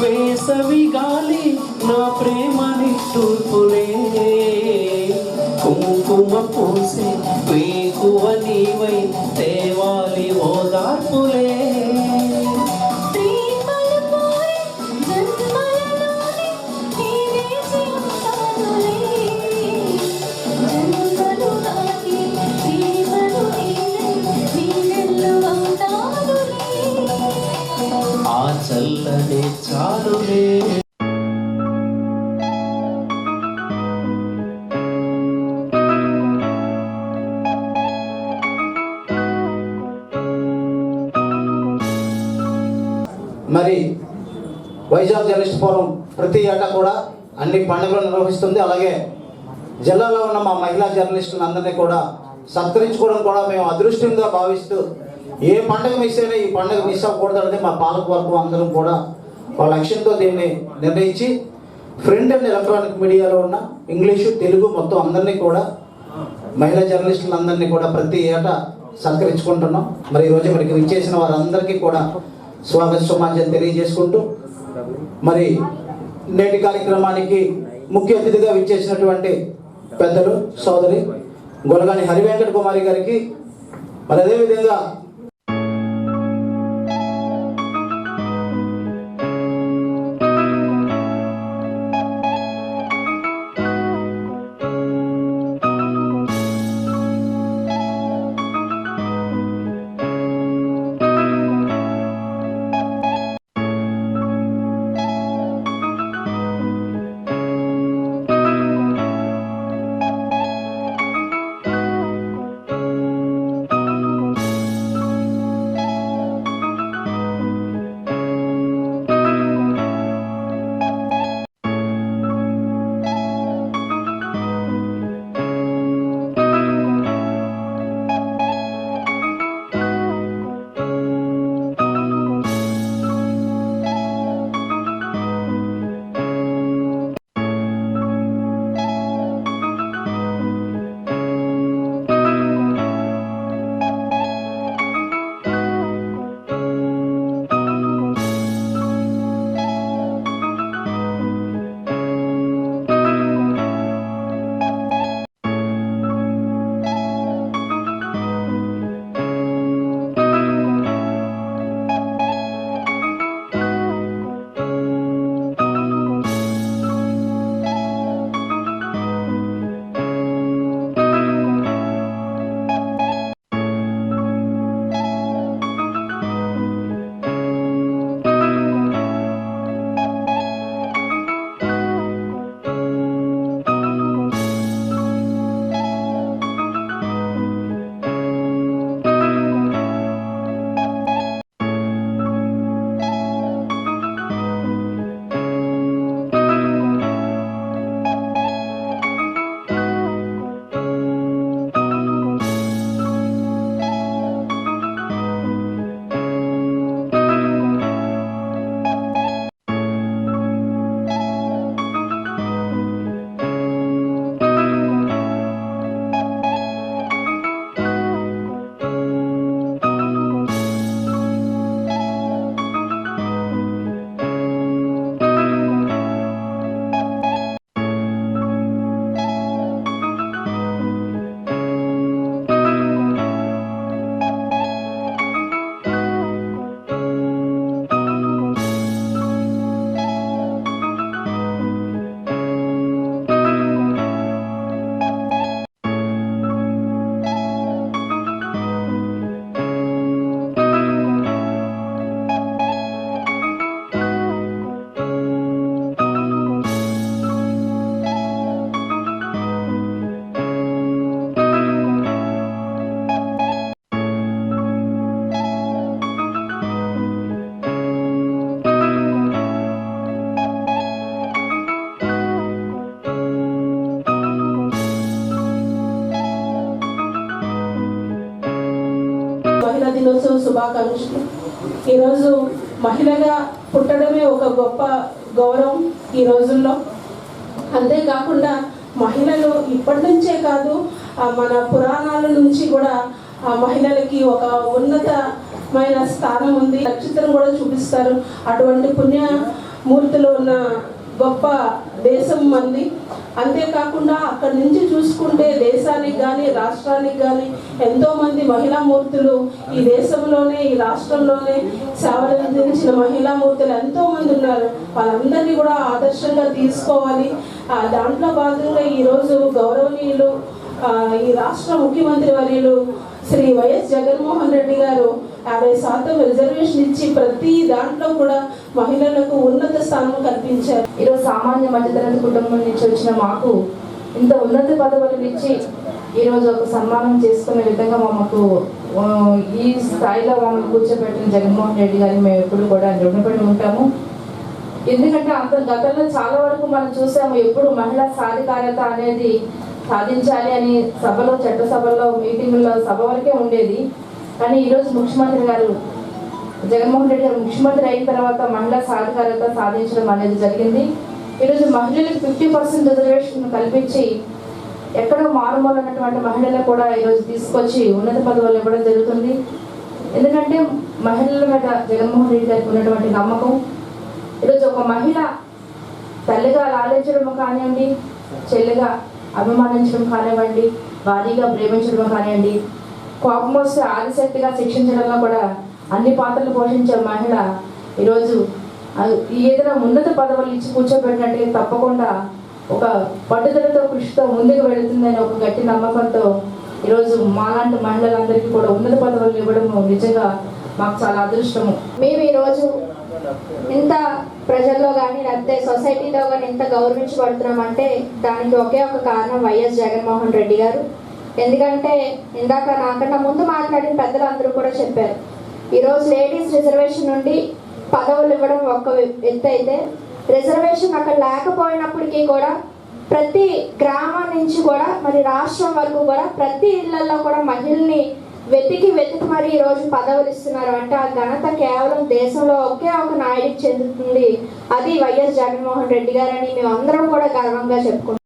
వేసవి గాలి నా ప్రేమని తూర్పులే కుంకుమ పూసే వేకువ నీవై దేవాలి ఓదార్పులే ఆ చల్లనే చాలులే. మరి వైజాగ్ జర్నలిస్ట్ ఫోరం ప్రతి ఏటా కూడా అన్ని పండుగలు నిర్వహిస్తుంది. అలాగే జిల్లాలో ఉన్న మా మహిళా జర్నలిస్టులను అందరినీ కూడా సత్కరించుకోవడం కూడా మేము అదృష్టంగా భావిస్తూ ఏ పండుగ మిస్ అయినా ఈ పండుగ మిస్ అవ్వకూడదంటే మా పాలకవర్గం అందరం కూడా వాళ్ళ లక్ష్యంతో దీన్ని నిర్ణయించి ప్రింట్ అండ్ ఎలక్ట్రానిక్ మీడియాలో ఉన్న ఇంగ్లీషు తెలుగు మొత్తం అందరినీ కూడా మహిళా జర్నలిస్టులందరినీ కూడా ప్రతి ఏటా సత్కరించుకుంటున్నాం. మరి ఈరోజు మనకి విచ్చేసిన వారందరికీ కూడా స్వాగత సమాజం తెలియజేసుకుంటూ మరి నేటి కార్యక్రమానికి ముఖ్య అతిథిగా విచ్చేసినటువంటి పెద్దలు సోదరి గొలగాని హరివెంకట కుమారి గారికి మరి అదేవిధంగా దినోత్సవ శుభాకాంక్షలు. ఈరోజు మహిళగా పుట్టడమే ఒక గొప్ప గౌరవం ఈ రోజుల్లో. అంతేకాకుండా మహిళలు ఇప్పటి నుంచే కాదు, మన పురాణాల నుంచి కూడా మహిళలకి ఒక ఉన్నతమైన స్థానం ఉంది. నక్షత్రం కూడా చూపిస్తారు. అటువంటి పుణ్య మూర్తులు ఉన్న గొప్ప దేశం మంది. అంతేకాకుండా అక్కడి నుంచి చూసుకుంటే దేశానికి కానీ రాష్ట్రానికి కానీ ఎంతోమంది మహిళా మూర్తులు ఈ దేశంలోనే ఈ రాష్ట్రంలోనే సేవలు అందించిన మహిళా మూర్తులు ఎంతోమంది ఉన్నారు. వాళ్ళందరినీ కూడా ఆదర్శంగా తీసుకోవాలి. దాంట్లో భాగంగా ఈరోజు గౌరవనీయులు ఈ రాష్ట్ర ముఖ్యమంత్రి వర్యులు శ్రీ వైఎస్ జగన్మోహన్ రెడ్డి గారు 50% రిజర్వేషన్ ఇచ్చి ప్రతి దాంట్లో కూడా మహిళలకు ఉన్నత స్థానం కల్పించారు. ఈరోజు సామాన్య మధ్యతరగతి కుటుంబం నుంచి వచ్చిన మాకు ఇంత ఉన్నత పదవులు ఇచ్చి ఈరోజు ఒక సన్మానం చేసుకునే విధంగా మాకు ఈ స్థాయిలో మమ్మల్ని కూర్చోబెట్టిన జగన్మోహన్ రెడ్డి గారిని మేము ఎప్పుడు కూడా రుణపడి ఉంటాము. ఎందుకంటే గతంలో చాలా వరకు మనం చూసాము, ఎప్పుడు మహిళా సాధికారత అనేది సాధించాలి అని సభలో, చట్టసభల్లో, మీటింగుల్లో సభ వరకే ఉండేది. కానీ ఈరోజు ముఖ్యమంత్రి గారు జగన్మోహన్ రెడ్డి గారు ముఖ్యమంత్రి అయిన తర్వాత మహిళా సాధికారత సాధించడం అనేది జరిగింది. ఈరోజు మహిళలకు 50% రిజర్వేషన్ కల్పించి ఎక్కడో మారుమూల ఉన్నటువంటి మహిళలకు కూడా ఈరోజు తీసుకొచ్చి ఉన్నత పదవులు ఇవ్వడం జరుగుతుంది. ఎందుకంటే మహిళల మీద జగన్మోహన్ రెడ్డి గారికి ఉన్నటువంటి నమ్మకం. ఈరోజు ఒక మహిళ తల్లిగా లాలించడం కానివ్వండి, చెల్లిగా అభిమానించడం కానివ్వండి, భారీగా ప్రేమించడం కానివ్వండి, కోపం వస్తే ఆదిశక్తిగా శిక్షించడంలో కూడా అన్ని పాత్రలు పోషించే మహిళ ఈరోజు ఏదైనా ఉన్నత పదవులు ఇచ్చి కూర్చోబెట్టినట్టు తప్పకుండా ఒక పట్టుదలతో, కృషితో ముందుకు వెళుతుందని ఒక గట్టి నమ్మకంతో ఈరోజు మాలాంటి మహిళలందరికీ కూడా ఉన్నత పదవులు ఇవ్వడం నిజంగా మాకు చాలా అదృష్టము. మేము ఈరోజు ఇంత ప్రజల్లో కానీ లేకపోతే సొసైటీలో కానీ ఇంత గౌరవించబడుతున్నామంటే దానికి ఒకే ఒక కారణం వైఎస్ జగన్మోహన్ రెడ్డి గారు. ఎందుకంటే ఇందాక నాకన్నా ముందు మాట్లాడిన పెద్దలందరూ కూడా చెప్పారు, ఈరోజు లేడీస్ రిజర్వేషన్ నుండి పదవులు ఇవ్వడం ఒక ఎత్తు అయితే, రిజర్వేషన్ అక్కడ లేకపోయినప్పటికీ కూడా ప్రతి గ్రామం నుంచి కూడా మరి రాష్ట్రం వరకు కూడా ప్రతి ఇళ్లలో కూడా మహిళల్ని వెతికి మరి ఈరోజు పదవులు ఇస్తున్నారు అంటే ఆ ఘనత కేవలం దేశంలో ఒకే ఒక నాయుడికి చెందుతుంది. అది వైఎస్ జగన్మోహన్ రెడ్డి గారని మేము అందరం కూడా గర్వంగా చెప్పుకుంటాం.